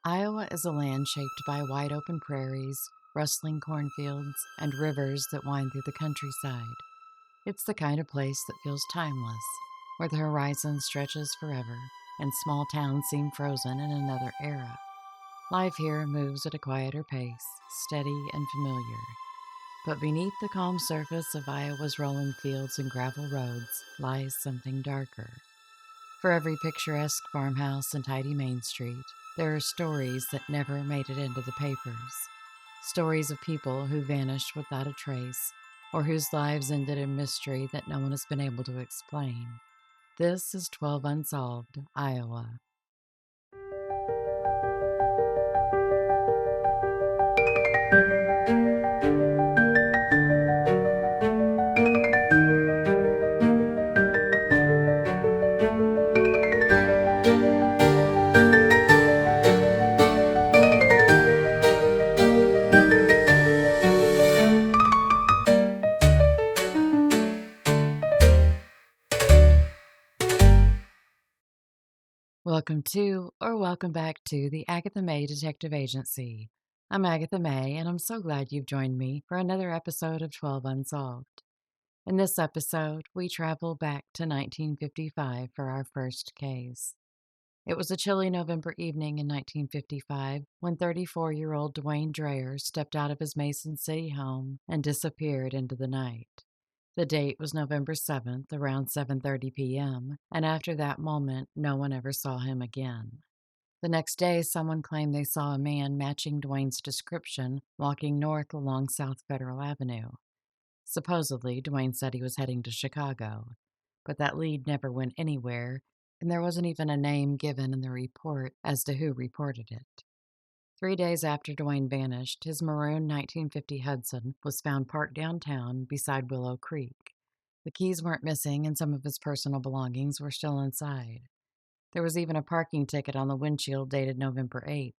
Iowa is a land shaped by wide open prairies, rustling cornfields, and rivers that wind through the countryside. It's the kind of place that feels timeless, where the horizon stretches forever and small towns seem frozen in another era. Life here moves at a quieter pace, steady and familiar. But beneath the calm surface of Iowa's rolling fields and gravel roads lies something darker. For every picturesque farmhouse and tidy Main Street, there are stories that never made it into the papers. Stories of people who vanished without a trace, or whose lives ended in mystery that no one has been able to explain. This is 12 Unsolved, Iowa. Welcome back to the Agatha Mae Detective Agency. I'm Agatha Mae, and I'm so glad you've joined me for another episode of 12 Unsolved. In this episode, we travel back to 1955 for our first case. It was a chilly November evening in 1955 when 34-year-old Dwayne Dreyer stepped out of his Mason City home and disappeared into the night. The date was November 7th, around 7:30 p.m., and after that moment, no one ever saw him again. The next day, someone claimed they saw a man matching Dwayne's description walking north along South Federal Avenue. Supposedly, Dwayne said he was heading to Chicago, but that lead never went anywhere, and there wasn't even a name given in the report as to who reported it. 3 days after Dwayne vanished, his maroon 1950 Hudson was found parked downtown beside Willow Creek. The keys weren't missing, and some of his personal belongings were still inside. There was even a parking ticket on the windshield dated November 8th.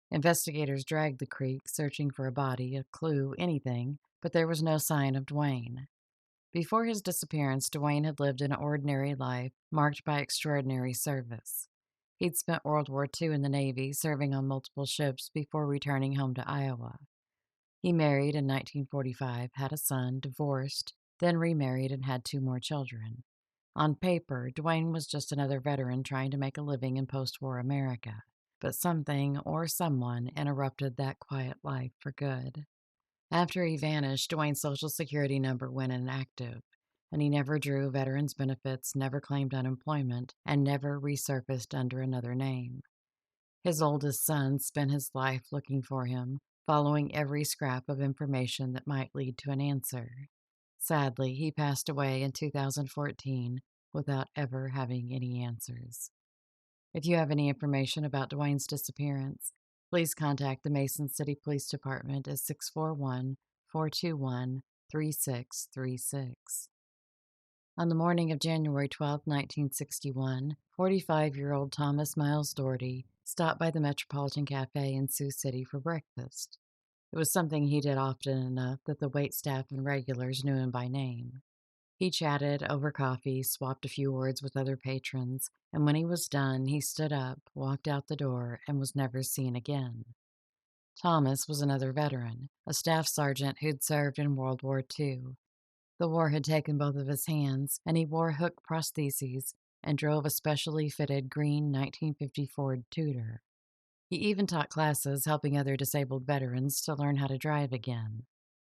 Investigators dragged the creek, searching for a body, a clue, anything, but there was no sign of Dwayne. Before his disappearance, Dwayne had lived an ordinary life marked by extraordinary service. He'd spent World War II in the Navy, serving on multiple ships before returning home to Iowa. He married in 1945, had a son, divorced, then remarried, and had 2 more children. On paper, Dwayne was just another veteran trying to make a living in post-war America. But something or someone interrupted that quiet life for good. After he vanished, Dwayne's Social Security number went inactive, and he never drew veterans' benefits, never claimed unemployment, and never resurfaced under another name. His oldest son spent his life looking for him, following every scrap of information that might lead to an answer. Sadly, he passed away in 2014 without ever having any answers. If you have any information about Dwayne's disappearance, please contact the Mason City Police Department at 641-421-3636. On the morning of January 12, 1961, 45-year-old Thomas Miles Doherty stopped by the Metropolitan Cafe in Sioux City for breakfast. It was something he did often enough that the waitstaff and regulars knew him by name. He chatted over coffee, swapped a few words with other patrons, and when he was done, he stood up, walked out the door, and was never seen again. Thomas was another veteran, a staff sergeant who'd served in World War II. The war had taken both of his hands, and he wore hook prostheses and drove a specially fitted green 1950 Ford Tudor. He even taught classes helping other disabled veterans to learn how to drive again.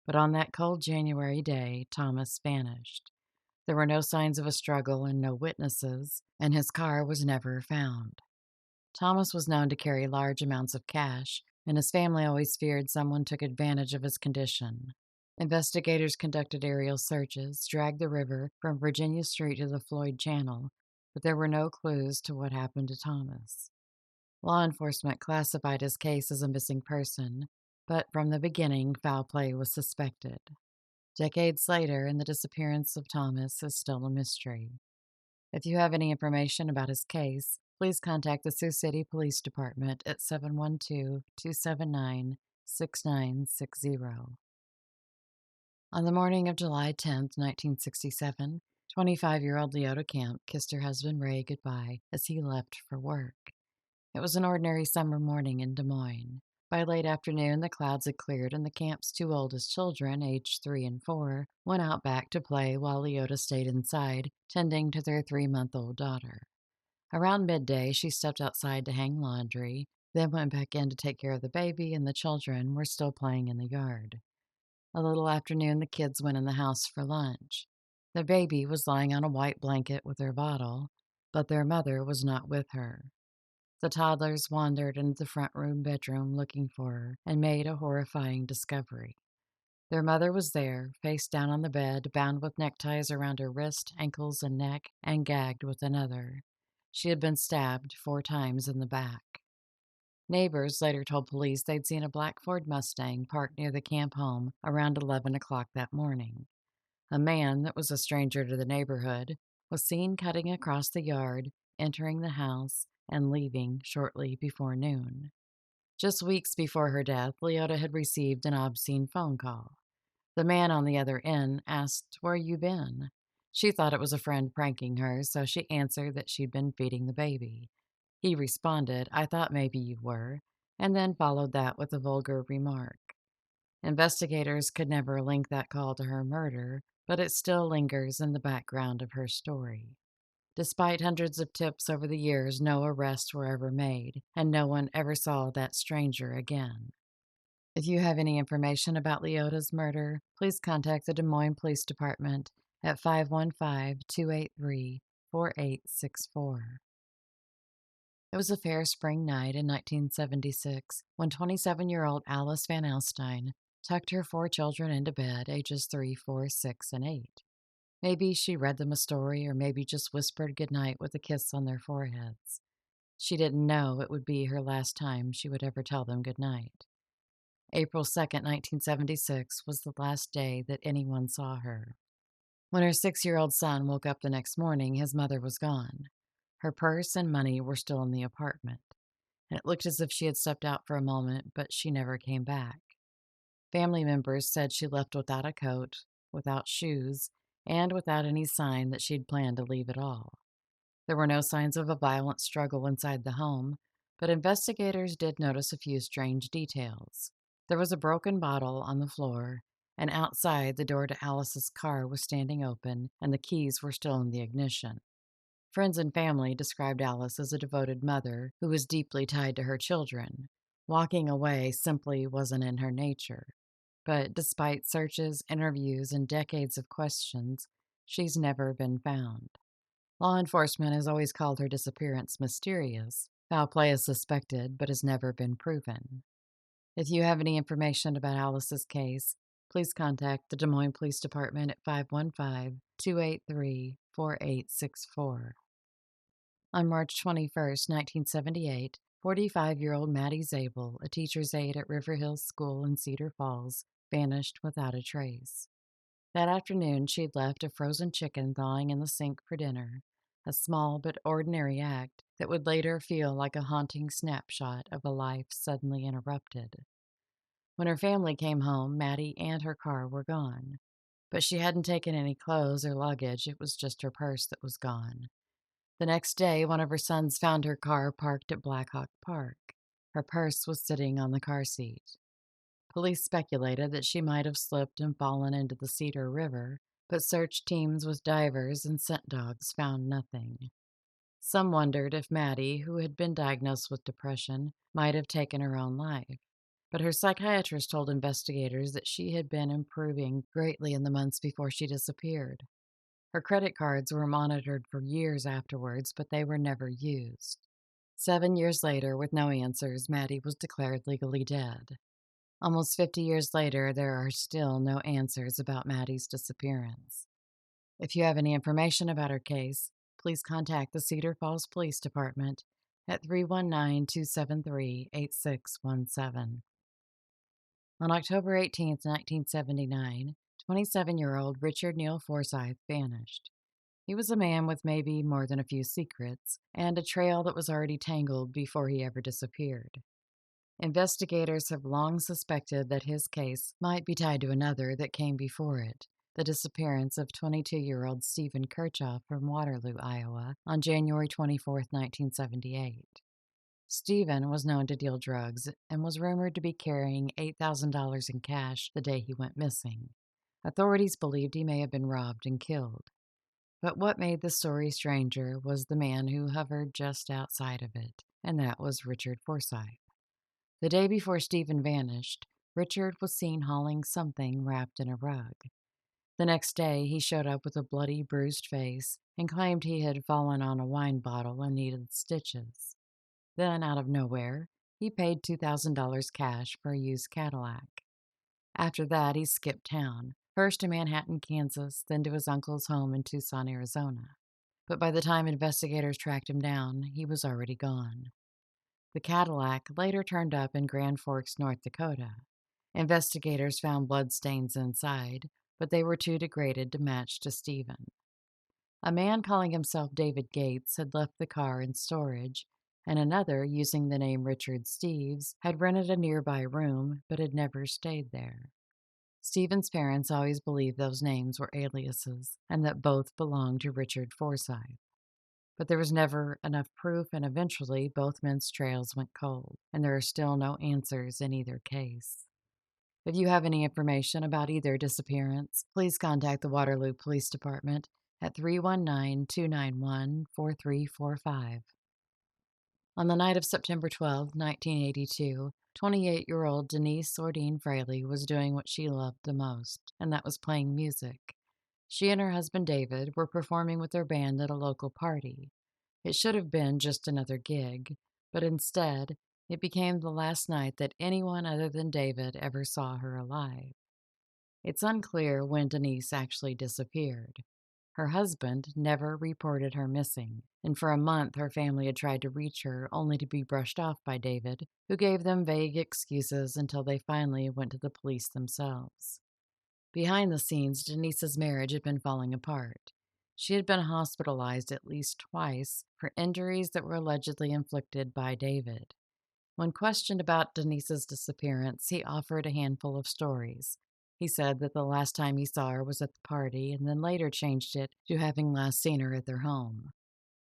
But on that cold January day, Thomas vanished. There were no signs of a struggle and no witnesses, and his car was never found. Thomas was known to carry large amounts of cash, and his family always feared someone took advantage of his condition. Investigators conducted aerial searches, dragged the river from Virginia Street to the Floyd Channel, but there were no clues to what happened to Thomas. Law enforcement classified his case as a missing person, but from the beginning, foul play was suspected. Decades later, and the disappearance of Thomas is still a mystery. If you have any information about his case, please contact the Sioux City Police Department at 712-279-6960. On the morning of July 10, 1967, 25-year-old Leota Camp kissed her husband Ray goodbye as he left for work. It was an ordinary summer morning in Des Moines. By late afternoon, the clouds had cleared, and the camp's two oldest children, aged 3 and 4, went out back to play while Leota stayed inside, tending to their 3-month-old daughter. Around midday, she stepped outside to hang laundry, then went back in to take care of the baby, and the children were still playing in the yard. A little after noon, the kids went in the house for lunch. The baby was lying on a white blanket with her bottle, but their mother was not with her. The toddlers wandered into the front room bedroom looking for her and made a horrifying discovery. Their mother was there, face down on the bed, bound with neckties around her wrist, ankles, and neck, and gagged with another. She had been stabbed 4 times in the back. Neighbors later told police they'd seen a black Ford Mustang parked near the camp home around 11 o'clock that morning. A man that was a stranger to the neighborhood was seen cutting across the yard, entering the house, and leaving shortly before noon. Just weeks before her death, Leota had received an obscene phone call. The man on the other end asked where you been. She thought it was a friend pranking her, so she answered that she'd been feeding the baby. He responded, I thought maybe you were, and then followed that with a vulgar remark. Investigators could never link that call to her murder, but it still lingers in the background of her story. Despite hundreds of tips over the years, no arrests were ever made, and no one ever saw that stranger again. If you have any information about Leota's murder, please contact the Des Moines Police Department at 515-283-4864. It was a fair spring night in 1976 when 27-year-old Alice Van Alstyne tucked her 4 children into bed, ages 3, 4, 6, and 8. Maybe she read them a story, or maybe just whispered goodnight with a kiss on their foreheads. She didn't know it would be her last time she would ever tell them goodnight. April 2nd, 1976 was the last day that anyone saw her. When her 6-year-old son woke up the next morning, his mother was gone. Her purse and money were still in the apartment, and it looked as if she had stepped out for a moment, but she never came back. Family members said she left without a coat, without shoes, and without any sign that she'd planned to leave at all. There were no signs of a violent struggle inside the home, but investigators did notice a few strange details. There was a broken bottle on the floor, and outside, the door to Alice's car was standing open, and the keys were still in the ignition. Friends and family described Alice as a devoted mother who was deeply tied to her children. Walking away simply wasn't in her nature. But despite searches, interviews, and decades of questions, she's never been found. Law enforcement has always called her disappearance mysterious. Foul play is suspected, but has never been proven. If you have any information about Alice's case, please contact the Des Moines Police Department at 515-283-4864. On March 21st, 1978, 45-year-old Maddie Zabel, a teacher's aide at River Hills School in Cedar Falls, vanished without a trace. That afternoon, she'd left a frozen chicken thawing in the sink for dinner, a small but ordinary act that would later feel like a haunting snapshot of a life suddenly interrupted. When her family came home, Maddie and her car were gone. But she hadn't taken any clothes or luggage, it was just her purse that was gone. The next day, one of her sons found her car parked at Blackhawk Park. Her purse was sitting on the car seat. Police speculated that she might have slipped and fallen into the Cedar River, but search teams with divers and scent dogs found nothing. Some wondered if Maddie, who had been diagnosed with depression, might have taken her own life. But her psychiatrist told investigators that she had been improving greatly in the months before she disappeared. Her credit cards were monitored for years afterwards, but they were never used. 7 years later, with no answers, Maddie was declared legally dead. Almost 50 years later, there are still no answers about Maddie's disappearance. If you have any information about her case, please contact the Cedar Falls Police Department at 319-273-8617. On October 18, 1979, 27-year-old Richard Neal Forsyth vanished. He was a man with maybe more than a few secrets, and a trail that was already tangled before he ever disappeared. Investigators have long suspected that his case might be tied to another that came before it, the disappearance of 22-year-old Stephen Kirchhoff from Waterloo, Iowa, on January 24, 1978. Stephen was known to deal drugs and was rumored to be carrying $8,000 in cash the day he went missing. Authorities believed he may have been robbed and killed. But what made the story stranger was the man who hovered just outside of it, and that was Richard Forsythe. The day before Stephen vanished, Richard was seen hauling something wrapped in a rug. The next day, he showed up with a bloody, bruised face and claimed he had fallen on a wine bottle and needed stitches. Then, out of nowhere, he paid $2,000 cash for a used Cadillac. After that, he skipped town, first to Manhattan, Kansas, then to his uncle's home in Tucson, Arizona. But by the time investigators tracked him down, he was already gone. The Cadillac later turned up in Grand Forks, North Dakota. Investigators found bloodstains inside, but they were too degraded to match to Stephen. A man calling himself David Gates had left the car in storage, and another, using the name Richard Steves, had rented a nearby room but had never stayed there. Stephen's parents always believed those names were aliases and that both belonged to Richard Forsythe. But there was never enough proof, and eventually both men's trails went cold, and there are still no answers in either case. If you have any information about either disappearance, please contact the Waterloo Police Department at 319-291-4345. On the night of September 12, 1982, 28-year-old Denise Ordine Fraley was doing what she loved the most, and that was playing music. She and her husband David were performing with their band at a local party. It should have been just another gig, but instead, it became the last night that anyone other than David ever saw her alive. It's unclear when Denise actually disappeared. Her husband never reported her missing, and for a month her family had tried to reach her only to be brushed off by David, who gave them vague excuses until they finally went to the police themselves. Behind the scenes, Denise's marriage had been falling apart. She had been hospitalized at least twice for injuries that were allegedly inflicted by David. When questioned about Denise's disappearance, he offered a handful of stories. He said that the last time he saw her was at the party and then later changed it to having last seen her at their home.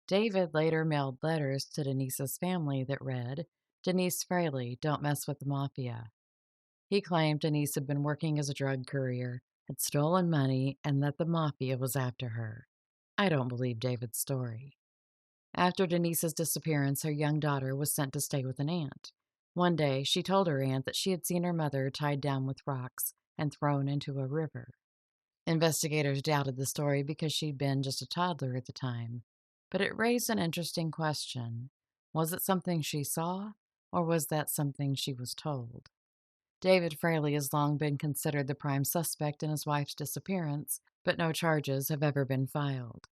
David later mailed letters to Denise's family that read, "Denise Fraley, don't mess with the mafia." He claimed Denise had been working as a drug courier, had stolen money, and that the mafia was after her. I don't believe David's story. After Denise's disappearance, her young daughter was sent to stay with an aunt. One day, she told her aunt that she had seen her mother tied down with rocks and thrown into a river. Investigators doubted the story because she'd been just a toddler at the time, but it raised an interesting question. Was it something she saw, or was that something she was told? David Fraley has long been considered the prime suspect in his wife's disappearance, but no charges have ever been filed.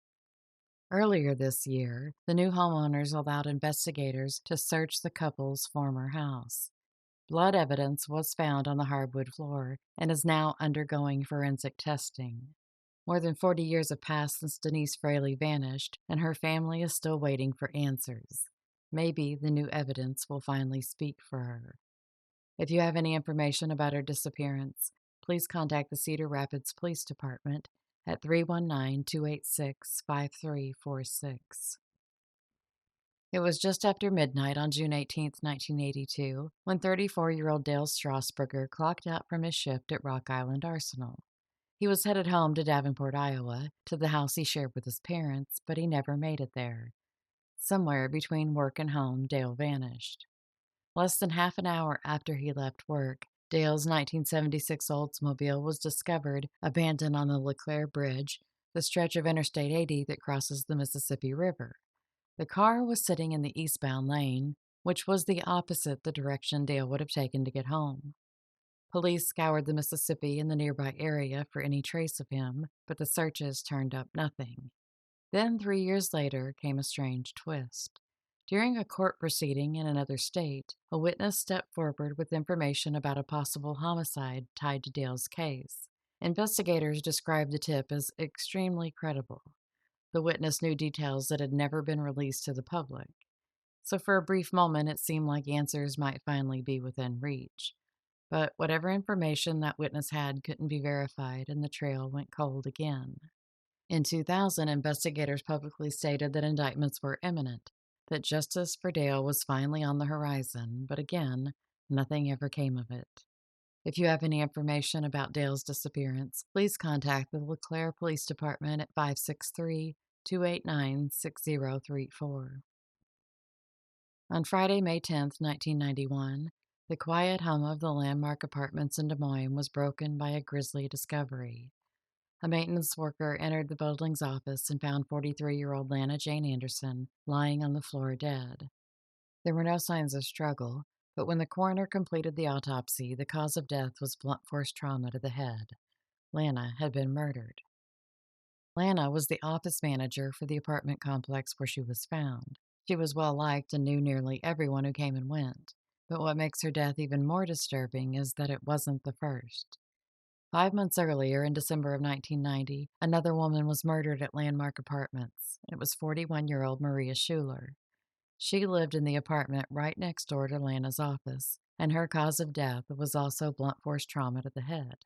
Earlier this year, the new homeowners allowed investigators to search the couple's former house. Blood evidence was found on the hardwood floor and is now undergoing forensic testing. More than 40 years have passed since Denise Fraley vanished, and her family is still waiting for answers. Maybe the new evidence will finally speak for her. If you have any information about her disappearance, please contact the Cedar Rapids Police Department at 319-286-5346. It was just after midnight on June 18, 1982, when 34-year-old Dale Strasburger clocked out from his shift at Rock Island Arsenal. He was headed home to Davenport, Iowa, to the house he shared with his parents, but he never made it there. Somewhere between work and home, Dale vanished. Less than half an hour after he left work, Dale's 1976 Oldsmobile was discovered abandoned on the LeClaire Bridge, the stretch of Interstate 80 that crosses the Mississippi River. The car was sitting in the eastbound lane, which was the opposite the direction Dale would have taken to get home. Police scoured the Mississippi and the nearby area for any trace of him, but the searches turned up nothing. Then, 3 years later, came a strange twist. During a court proceeding in another state, a witness stepped forward with information about a possible homicide tied to Dale's case. Investigators described the tip as extremely credible. The witness knew details that had never been released to the public. So for a brief moment, it seemed like answers might finally be within reach. But whatever information that witness had couldn't be verified, and the trail went cold again. In 2000, investigators publicly stated that indictments were imminent. that justice for Dale was finally on the horizon, but again, nothing ever came of it. If you have any information about Dale's disappearance, please contact the LeClaire Police Department at 563-289-6034. On Friday, May 10, 1991, the quiet hum of the Landmark Apartments in Des Moines was broken by a grisly discovery. A maintenance worker entered the building's office and found 43-year-old Lana Jane Anderson lying on the floor dead. There were no signs of struggle, but when the coroner completed the autopsy, the cause of death was blunt force trauma to the head. Lana had been murdered. Lana was the office manager for the apartment complex where she was found. She was well liked and knew nearly everyone who came and went. But what makes her death even more disturbing is that it wasn't the first. 5 months earlier, in December of 1990, another woman was murdered at Landmark Apartments. It was 41-year-old Maria Schuler. She lived in the apartment right next door to Lana's office, and her cause of death was also blunt force trauma to the head.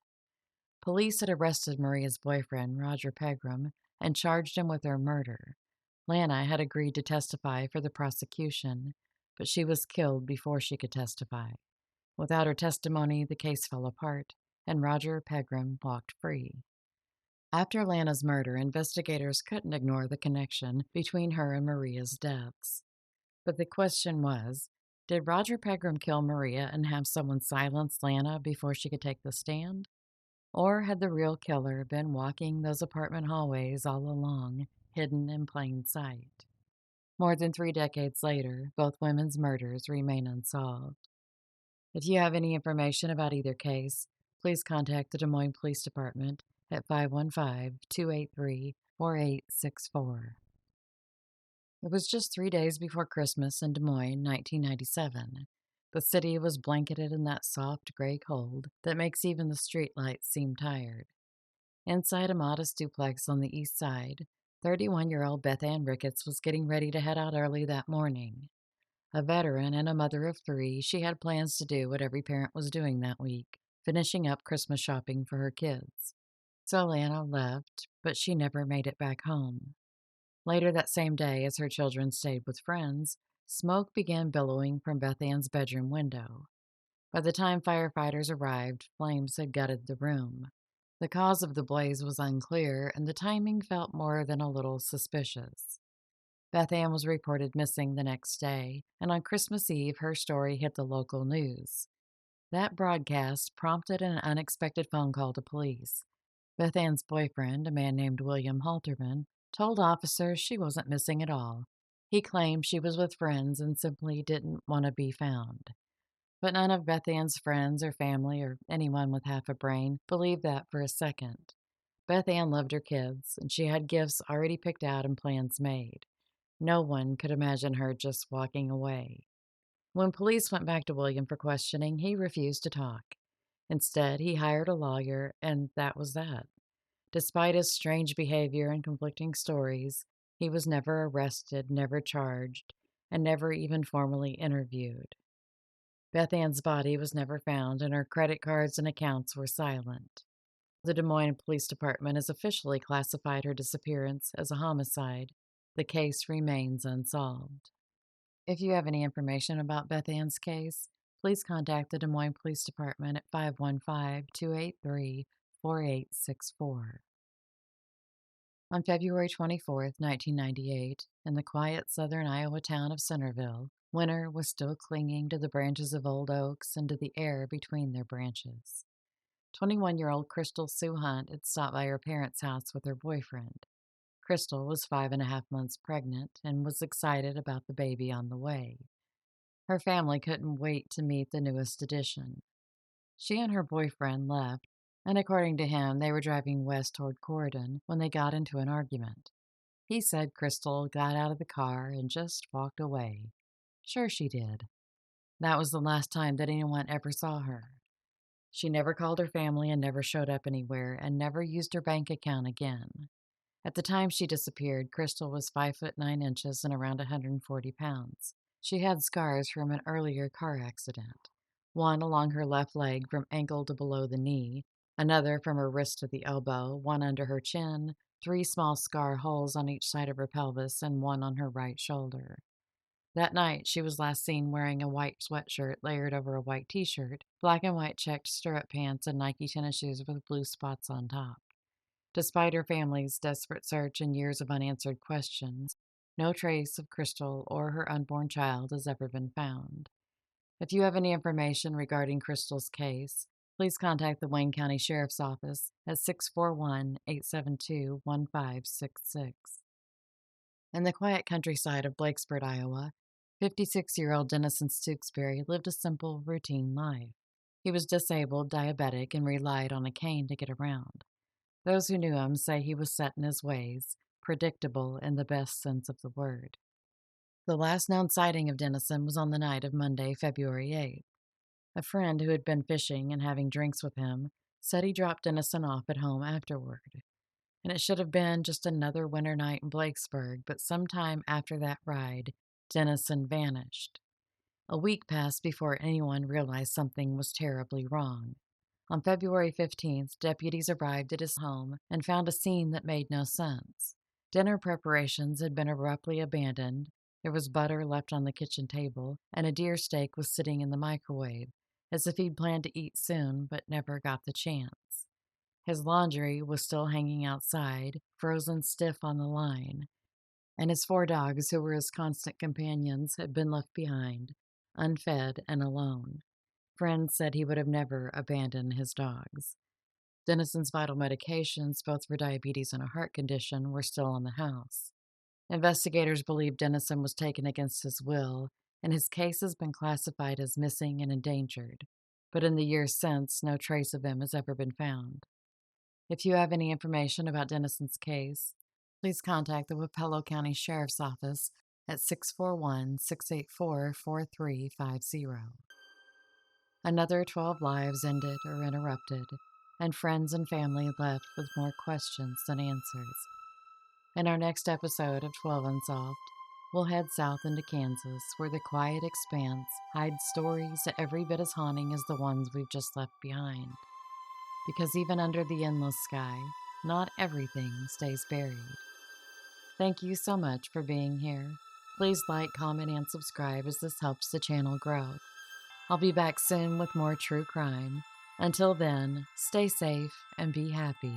Police had arrested Maria's boyfriend, Roger Pegram, and charged him with her murder. Lana had agreed to testify for the prosecution, but she was killed before she could testify. Without her testimony, the case fell apart, and Roger Pegram walked free. After Lana's murder, investigators couldn't ignore the connection between her and Maria's deaths. But the question was, did Roger Pegram kill Maria and have someone silence Lana before she could take the stand? Or had the real killer been walking those apartment hallways all along, hidden in plain sight? More than 3 decades later, both women's murders remain unsolved. If you have any information about either case, please contact the Des Moines Police Department at 515-283-4864. It was just 3 days before Christmas in Des Moines, 1997. The city was blanketed in that soft gray cold that makes even the streetlights seem tired. Inside a modest duplex on the east side, 31-year-old Beth Ann Ricketts was getting ready to head out early that morning. A veteran and a mother of 3, she had plans to do what every parent was doing that week, finishing up Christmas shopping for her kids. So Lana left, but she never made it back home. Later that same day, as her children stayed with friends, smoke began billowing from Beth Ann's bedroom window. By the time firefighters arrived, flames had gutted the room. The cause of the blaze was unclear, and the timing felt more than a little suspicious. Beth Ann was reported missing the next day, and on Christmas Eve, her story hit the local news. That broadcast prompted an unexpected phone call to police. Beth Ann's boyfriend, a man named William Halterman, told officers she wasn't missing at all. He claimed she was with friends and simply didn't want to be found. But none of Beth Ann's friends or family or anyone with half a brain believed that for a second. Beth Ann loved her kids, and she had gifts already picked out and plans made. No one could imagine her just walking away. When police went back to William for questioning, he refused to talk. Instead, he hired a lawyer, and that was that. Despite his strange behavior and conflicting stories, he was never arrested, never charged, and never even formally interviewed. Beth Ann's body was never found, and her credit cards and accounts were silent. The Des Moines Police Department has officially classified her disappearance as a homicide. The case remains unsolved. If you have any information about Beth Ann's case, please contact the Des Moines Police Department at 515-283-4864. On February 24, 1998, in the quiet southern Iowa town of Centerville, winter was still clinging to the branches of old oaks and to the air between their branches. 21-year-old Crystal Sue Hunt had stopped by her parents' house with her boyfriend. Crystal was 5.5 months pregnant and was excited about the baby on the way. Her family couldn't wait to meet the newest addition. She and her boyfriend left, and according to him, they were driving west toward Corydon when they got into an argument. He said Crystal got out of the car and just walked away. Sure she did. That was the last time that anyone ever saw her. She never called her family and never showed up anywhere and never used her bank account again. At the time she disappeared, Crystal was 5'9" and around 140 pounds. She had scars from an earlier car accident. One along her left leg from ankle to below the knee, another from her wrist to the elbow, one under her chin, 3 small scar holes on each side of her pelvis, and one on her right shoulder. That night, she was last seen wearing a white sweatshirt layered over a white t shirt, black and white checked stirrup pants, and Nike tennis shoes with blue spots on top. Despite her family's desperate search and years of unanswered questions, no trace of Crystal or her unborn child has ever been found. If you have any information regarding Crystal's case, please contact the Wayne County Sheriff's Office at 641-872-1566. In the quiet countryside of Blakesburg, Iowa, 56-year-old Dennison Stooksbury lived a simple, routine life. He was disabled, diabetic, and relied on a cane to get around. Those who knew him say he was set in his ways, predictable in the best sense of the word. The last known sighting of Dennison was on the night of Monday, February 8th. A friend who had been fishing and having drinks with him said he dropped Dennison off at home afterward. And it should have been just another winter night in Blakesburg, but sometime after that ride, Dennison vanished. A week passed before anyone realized something was terribly wrong. On February 15th, deputies arrived at his home and found a scene that made no sense. Dinner preparations had been abruptly abandoned, there was butter left on the kitchen table, and a deer steak was sitting in the microwave, as if he'd planned to eat soon but never got the chance. His laundry was still hanging outside, frozen stiff on the line, and his 4 dogs, who were his constant companions, had been left behind, unfed and alone. Friends said he would have never abandoned his dogs. Dennison's vital medications, both for diabetes and a heart condition, were still in the house. Investigators believe Dennison was taken against his will, and his case has been classified as missing and endangered. But in the years since, no trace of him has ever been found. If you have any information about Dennison's case, please contact the Wapello County Sheriff's Office at 641-684-4350. Another 12 lives ended or interrupted, and friends and family left with more questions than answers. In our next episode of 12 Unsolved, we'll head south into Kansas, where the quiet expanse hides stories every bit as haunting as the ones we've just left behind. Because even under the endless sky, not everything stays buried. Thank you so much for being here. Please like, comment, and subscribe as this helps the channel grow. I'll be back soon with more true crime. Until then, stay safe and be happy.